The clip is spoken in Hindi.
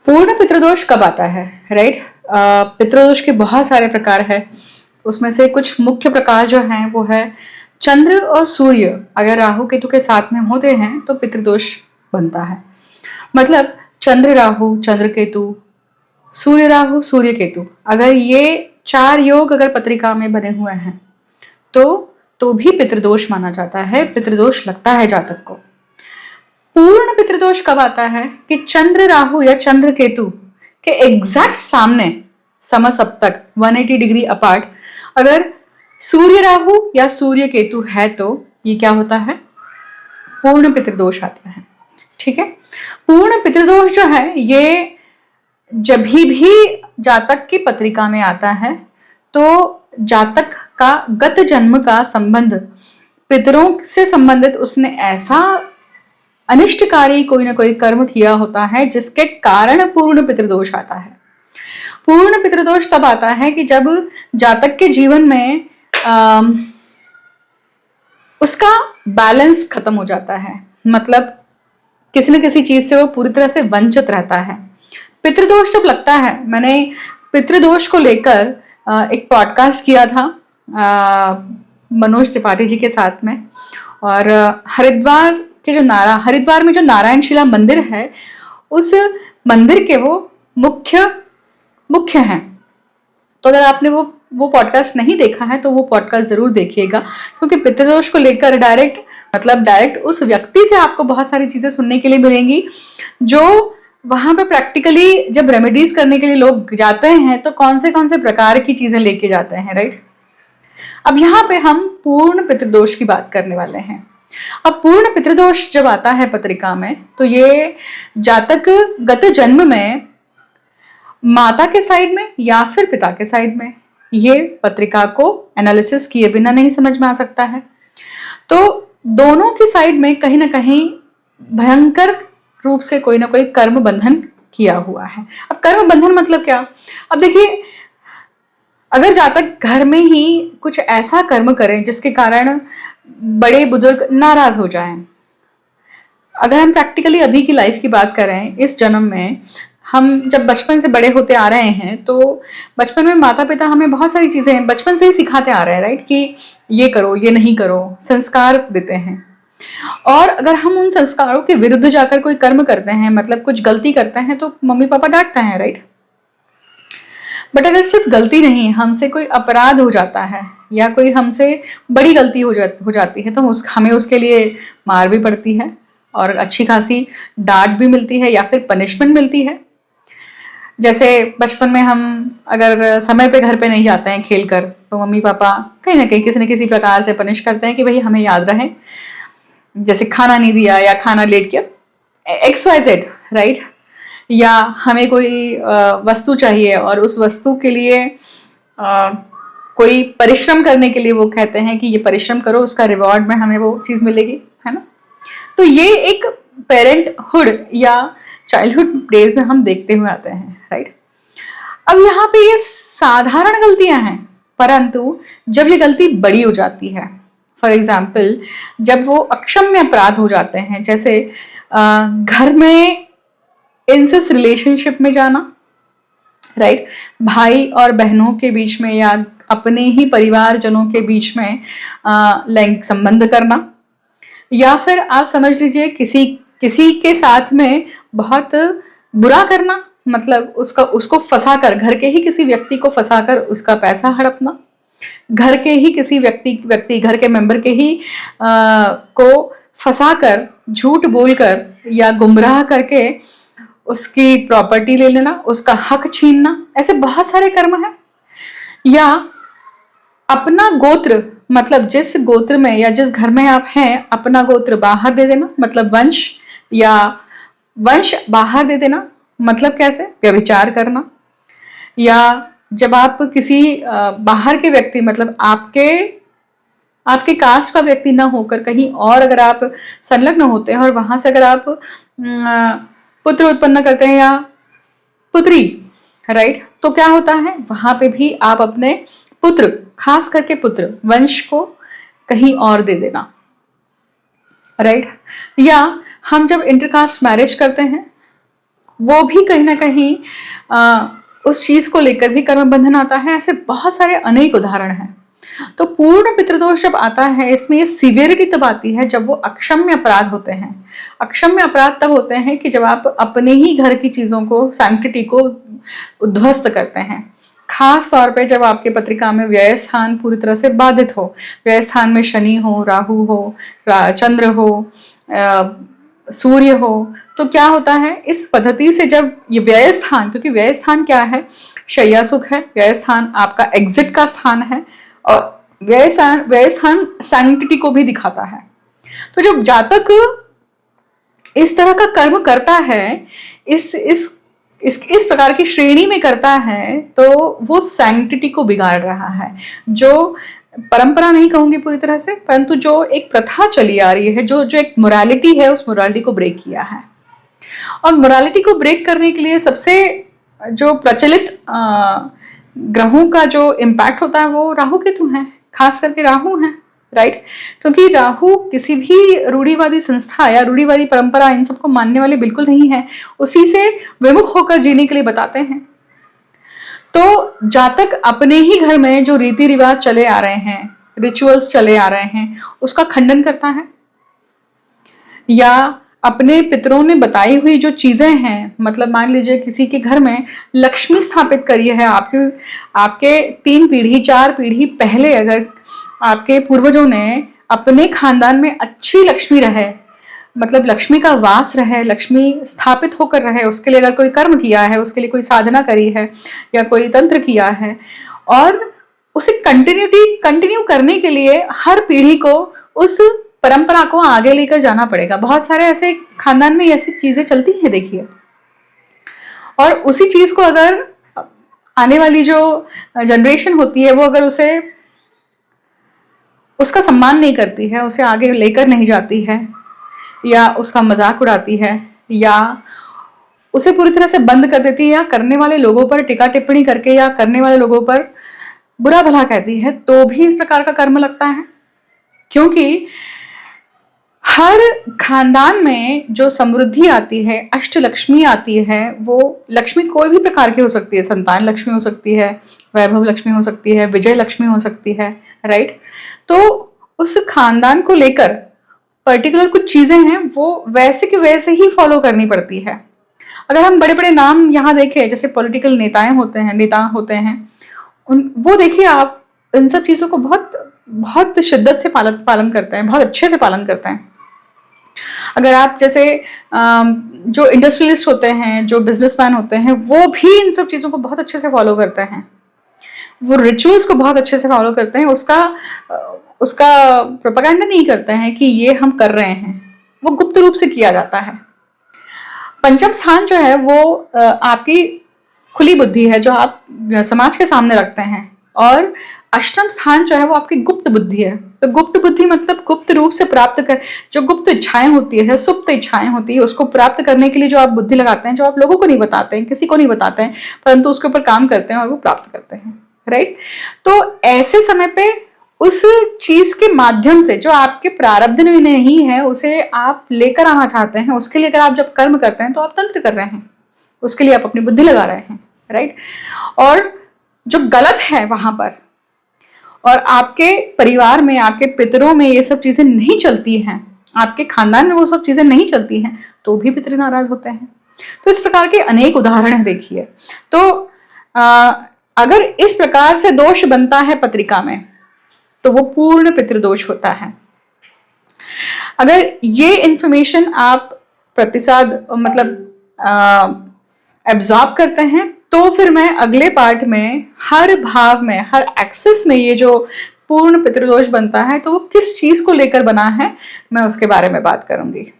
पूर्ण पितृदोष कब आता है, राइट? पितृदोष के बहुत सारे प्रकार है। उसमें से कुछ मुख्य प्रकार जो हैं वो है चंद्र और सूर्य अगर राहु केतु के साथ में होते हैं तो पितृदोष बनता है। मतलब चंद्र राहु, चंद्र केतु, सूर्य राहु, सूर्य केतु, अगर ये 4 योग अगर पत्रिका में बने हुए हैं तो भी पितृदोष माना जाता है, पितृदोष लगता है जातक को। पूर्ण पितृदोष कब आता है कि चंद्र राहु या चंद्र केतु के एग्जैक्ट सामने समसप्तक 180 डिग्री अपार्ट अगर सूर्य राहु या सूर्य केतु है तो ये क्या होता है, पूर्ण पितृदोष आता है। ठीक है, पूर्ण पितृदोष जो है ये जब भी जातक की पत्रिका में आता है तो जातक का गत जन्म का संबंध पितरों से संबंधित उसने ऐसा अनिष्टकारी कोई ना कोई कर्म किया होता है जिसके कारण पूर्ण पितृदोष आता है। पूर्ण पितृदोष तब आता है कि जब जातक के जीवन में उसका बैलेंस खत्म हो जाता है, मतलब किसी न किसी चीज से वो पूरी तरह से वंचित रहता है। पितृदोष जब लगता है, मैंने पितृदोष को लेकर एक पॉडकास्ट किया था मनोज त्रिपाठी जी के साथ में, और हरिद्वार में जो नारायण शिला मंदिर है उस मंदिर के वो मुख्य हैं। तो अगर आपने वो पॉडकास्ट नहीं देखा है तो वो पॉडकास्ट जरूर देखिएगा, क्योंकि पितृदोष को लेकर डायरेक्ट उस व्यक्ति से आपको बहुत सारी चीजें सुनने के लिए मिलेंगी जो वहां पे प्रैक्टिकली जब रेमेडीज करने के लिए लोग जाते हैं तो कौन से प्रकार की चीजें लेके जाते हैं, राइट? अब यहाँ पे हम पूर्ण पितृदोष की बात करने वाले हैं। अब पूर्ण पितृदोष जब आता है पत्रिका में तो ये जातक गत जन्म में माता के साइड में या फिर पिता के साइड में ये पत्रिका को एनालिसिस किए बिना नहीं समझ में आ सकता है। तो दोनों की साइड में कहीं ना कहीं भयंकर रूप से कोई ना कोई कर्म बंधन किया हुआ है। अब कर्म बंधन मतलब क्या? अब देखिए, अगर जातक घर में ही कुछ ऐसा कर्म करें जिसके कारण बड़े बुजुर्ग नाराज हो जाएं, अगर हम प्रैक्टिकली अभी की लाइफ की बात करें, इस जन्म में हम जब बचपन से बड़े होते आ रहे हैं तो बचपन में माता पिता हमें बहुत सारी चीजें बचपन से ही सिखाते आ रहे हैं, राइट? कि ये करो, ये नहीं करो, संस्कार देते हैं। और अगर हम उन संस्कारों के विरुद्ध जाकर कोई कर्म करते हैं, मतलब कुछ गलती करते हैं, तो मम्मी पापा डांटते हैं, राइट? बट अगर सिर्फ गलती नहीं, हमसे कोई अपराध हो जाता है या कोई हमसे बड़ी गलती हो जाती है तो हमें उसके लिए मार भी पड़ती है और अच्छी खासी डांट भी मिलती है या फिर पनिशमेंट मिलती है। जैसे बचपन में हम अगर समय पे घर पे नहीं जाते हैं खेल कर तो मम्मी पापा कहीं ना कहीं किसी न किसी प्रकार से पनिश करते हैं कि भाई हमें याद रहे, जैसे खाना नहीं दिया या खाना लेट किया, XYZ, राइट? या हमें कोई वस्तु चाहिए और उस वस्तु के लिए कोई परिश्रम करने के लिए वो कहते हैं कि ये परिश्रम करो, उसका रिवॉर्ड में हमें वो चीज मिलेगी, है ना? तो ये एक पेरेंटहुड या चाइल्डहुड डेज में हम देखते हुए आते हैं, राइट? अब यहाँ पे ये साधारण गलतियां हैं, परंतु जब ये गलती बड़ी हो जाती है, फॉर एग्जाम्पल जब वो अक्षम्य अपराध हो जाते हैं, जैसे घर में इंसेस्ट रिलेशनशिप में जाना, राइट? भाई और बहनों के बीच में या अपने ही परिवारजनों के बीच में लैंगिक संबंध करना, या फिर आप समझ लीजिए किसी के साथ में बहुत बुरा करना, मतलब उसको फंसाकर, घर के ही किसी व्यक्ति को फंसाकर उसका पैसा हड़पना, घर के ही किसी व्यक्ति घर के मेंबर के ही को फंसाकर, झूठ बोलकर या गुमराह करके उसकी प्रॉपर्टी ले लेना, उसका हक छीनना, ऐसे बहुत सारे कर्म हैं। या अपना गोत्र, मतलब जिस गोत्र में या जिस घर में आप हैं अपना गोत्र बाहर दे देना, मतलब वंश बाहर दे देना, मतलब कैसे? व्यभिचार करना। या जब आप किसी बाहर के व्यक्ति, मतलब आपके कास्ट का व्यक्ति ना होकर कहीं और अगर आप संलग्न होते हैं और वहां से अगर आप पुत्र उत्पन्न करते हैं या पुत्री, राइट? तो क्या होता है, वहां पे भी आप अपने पुत्र, खास करके पुत्र वंश को कहीं और दे देना, राइट? या हम जब इंटरकास्ट मैरिज करते हैं वो भी कहीं ना कहीं उस चीज को लेकर भी कर्म बंधन आता है। ऐसे बहुत सारे अनेक उदाहरण हैं। तो पूर्ण पितृदोष जब आता है, इसमें ये सीवियरिटी तब आती है जब वो अक्षम्य अपराध होते हैं। अक्षम्य अपराध तब होते हैं कि जब आप अपने ही घर की चीजों को, सैंक्टिटी को उद्ध्वस्त करते हैं। खास तौर पे जब आपके पत्रिका में व्यय स्थान पूरी तरह से बाधित हो, व्यय स्थान में शनि हो, राहु हो, चंद्र हो, सूर्य हो, तो क्या होता है इस पद्धति से जब ये व्यय स्थान, क्योंकि व्यय स्थान क्या है, शय्या सुख है, व्यय स्थान आपका एग्जिट का स्थान है, और व्यय स्थान सैंक्टिटी को भी दिखाता है। तो जब जातक इस तरह का कर्म करता है, इस प्रकार की श्रेणी में करता है, तो वो सैंक्टिटी को बिगाड़ रहा है। जो परंपरा नहीं कहूंगी पूरी तरह से, परंतु जो एक प्रथा चली आ रही है, जो एक मोरालिटी है, उस मोरालिटी को ब्रेक किया है। और मोरालिटी को ब्रेक करने के लिए सबसे जो प्रचलित ग्रहों का जो इम्पैक्ट होता है वो राहु केतु है, खास करके राहु है, राइट। क्योंकि राहु किसी भी रूढ़िवादी संस्था या रूढ़िवादी परंपरा इन सबको मानने वाले बिल्कुल नहीं है, उसी से विमुख होकर जीने के लिए बताते हैं। तो जातक अपने ही घर में जो रीति रिवाज चले आ रहे हैं, रिचुअल्स चले आ रहे हैं, उसका खंडन करता है, या अपने पितरों ने बताई हुई जो चीजें हैं, मतलब मान लीजिए किसी के घर में लक्ष्मी स्थापित करी है, आपके 3 पीढ़ी 4 पीढ़ी पहले अगर आपके पूर्वजों ने अपने खानदान में अच्छी लक्ष्मी रहे, मतलब लक्ष्मी का वास रहे, लक्ष्मी स्थापित होकर रहे, उसके लिए अगर कोई कर्म किया है, उसके लिए कोई साधना करी है या कोई तंत्र किया है, और उसे कंटिन्यू करने के लिए हर पीढ़ी को उस परंपरा को आगे लेकर जाना पड़ेगा। बहुत सारे ऐसे खानदान में ऐसी चीजें चलती हैं, देखिए। और उसी चीज को अगर आने वाली जो जनरेशन होती है वो अगर उसका सम्मान नहीं करती है, उसे आगे लेकर नहीं जाती है, या उसका मजाक उड़ाती है, या उसे पूरी तरह से बंद कर देती है, या करने वाले लोगों पर टीका टिप्पणी करके या करने वाले लोगों पर बुरा भला कहती है, तो भी इस प्रकार का कर्म लगता है। क्योंकि हर खानदान में जो समृद्धि आती है, अष्टलक्ष्मी आती है, वो लक्ष्मी कोई भी प्रकार की हो सकती है, संतान लक्ष्मी हो सकती है, वैभव लक्ष्मी हो सकती है, विजय लक्ष्मी हो सकती है, राइट। तो उस खानदान को लेकर पर्टिकुलर कुछ चीजें हैं, वो वैसे के वैसे ही फॉलो करनी पड़ती है। अगर हम बड़े बड़े नाम यहाँ देखें, जैसे पॉलिटिकल नेता होते हैं, वो देखिए आप, इन सब चीजों को बहुत शिद्दत से पालन करते हैं, बहुत अच्छे से पालन करते हैं। अगर आप जैसे जो इंडस्ट्रियलिस्ट होते हैं, जो बिजनेसमैन होते हैं, वो भी इन सब चीजों को बहुत अच्छे से फॉलो करते हैं, वो रिचुअल्स को बहुत अच्छे से फॉलो करते हैं, उसका प्रोपेगेंडा नहीं करते हैं कि ये हम कर रहे हैं, वो गुप्त रूप से किया जाता है। पंचम स्थान जो है वो आपकी खुली बुद्धि है, जो आप समाज के सामने रखते हैं, और अष्टम स्थान जो है वो आपकी गुप्त बुद्धि है। तो गुप्त बुद्धि मतलब गुप्त रूप से प्राप्त कर, जो गुप्त इच्छाएं होती है, सुप्त इच्छाएं होती है, उसको प्राप्त करने के लिए जो आप बुद्धि लगाते हैं, जो आप लोगों को नहीं बताते हैं, किसी को नहीं बताते हैं, परंतु उसके ऊपर काम करते हैं और वो प्राप्त करते हैं, राइट। तो ऐसे समय पे उस चीज के माध्यम से जो आपके प्रारब्ध में नहीं है, उसे आप लेकर आना चाहते हैं, उसके लिए अगर आप जब कर्म करते हैं तो आप तंत्र कर रहे हैं, उसके लिए आप अपनी बुद्धि लगा रहे हैं, राइट। और जो गलत है वहां पर, और आपके परिवार में, आपके पितरों में ये सब चीजें नहीं चलती हैं, आपके खानदान में वो सब चीजें नहीं चलती हैं, तो भी पितर नाराज होते हैं। तो इस प्रकार के अनेक उदाहरण है, देखिए। तो अगर इस प्रकार से दोष बनता है पत्रिका में, तो वो पूर्ण पितृदोष होता है। अगर ये इंफॉर्मेशन आप प्रतिसाद मतलब एब्जॉर्ब करते हैं, तो फिर मैं अगले पार्ट में हर भाव में, हर एक्सिस में ये जो पूर्ण पितृदोष बनता है, तो वो किस चीज को लेकर बना है, मैं उसके बारे में बात करूंगी।